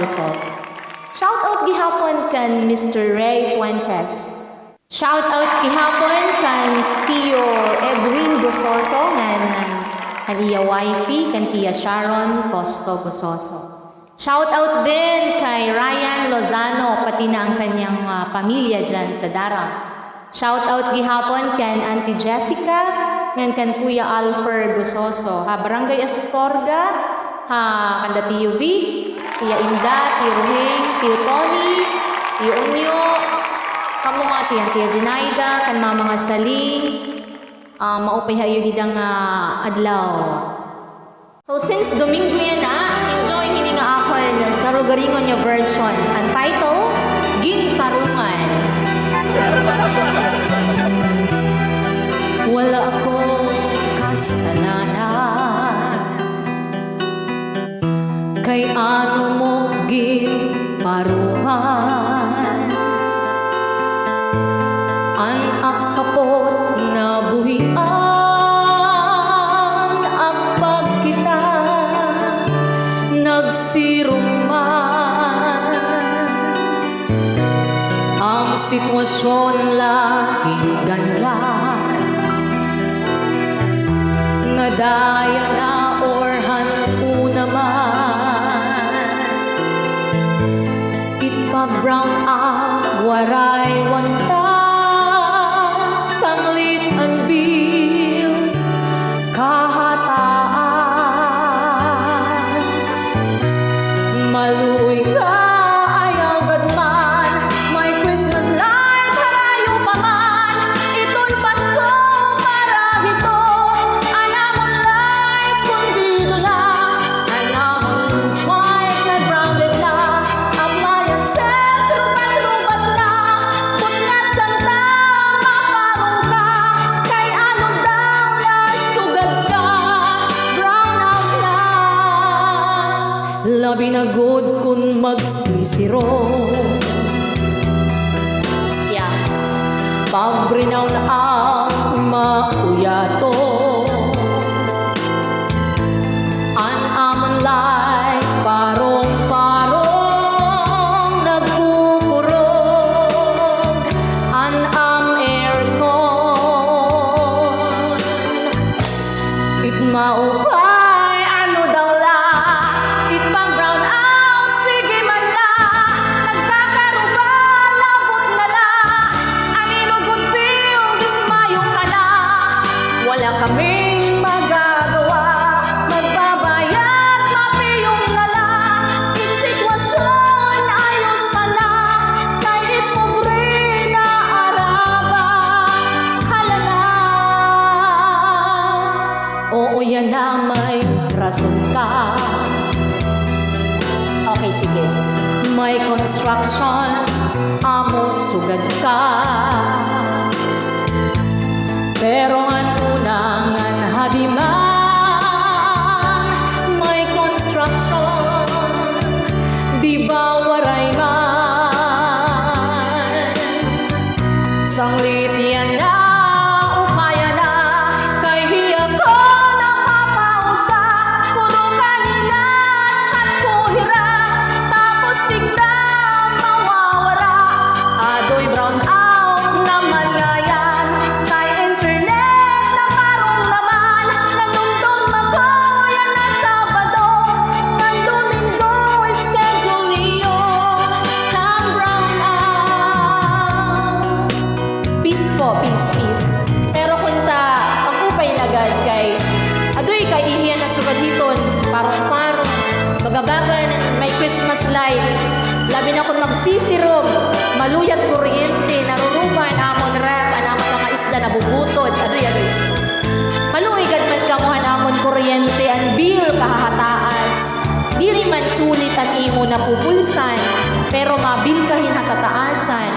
Gososo. Shout out gihapon kan Mr. Ray Fuentes. Shout out gihapon kan Tio Edwin Gososo kan iya wifey kan Tia Sharon Costo Gososo. Shout out din kay Ryan Lozano pati na ang kanyang pamilya dyan sa Darang. Shout out gihapon kan Auntie Jessica ngan kan Kuya Alfer Gososo, Barangay Astorga, kanda Tio V, Tia Inda, Tio Ruhing, Tio Tony, Tio Unyo, kamo nga Tia Zinaida, kan mga saling, maupay hayo didang adlaw. So since Domingo yan enjoy hindi nga ako karugaringon niya version. Ang title, Ginparungan. Wala akong kasalanan, kay ano mo ginparungan. An akapot na buhian, akpag kita nagsiruman. Ang sitwasyon laging ganyan, nga daya na orhan po naman. Itpag-brown out, waray wantas, sanglit ang bills, kahataas. Maluoy ka, ayaw gadman, may Christmas light, harayo pa man. Ito'y Pasko para hito, alamon light kung dito na. Alamon white na grounded na, appliances rubat-rubat na. Putnat kanta, maparong ka, kay anong daw na sugad ka. Brown out na, labi na good kung magsisiro. Yeah. Pag brinaw na ang mauyato, an amon like parong-parong nagkukurog, an am aircon. It maupay, ano daw la, it pang brown out, sige man la, nagkakaruba, labot na la, anino good feel, dismayong ka na, wala kaming magagawa, magbabayad, mapiyong na la, it sitwasyon, ayos sana, kay ipobre na araba, halala. Oo, yan na may rason ka. Okay, sige. May construction, amo sugad ka. Pero ano nang hadiman, may construction, di ba waray man. Sanglit yan na, upaya na, kay hiya ko napapausa, puro kanina, saan ko hirap, tapos bigla mawawara. Adoy brown out naman nga yan, kay internet na parong naman, nagdumdum ako yan na Sabado, ng Domingo schedule niyo, ang brown out. Peace po, peace, peace. Pero kunta, ang upay lagad kay adoy kay ihiyan na sugaditon, parang-parang, bagabagan, may Christmas light, labi na kung magsisirom, maluyat kuryente, naruruban, amon rep, anamon mga isda na bubutod, adoy. Maluigad man kamuhan amon kuryente, ang bill kahataas, diri man sulit ang imo na pupulsan, pero mabil ka hinatataasan.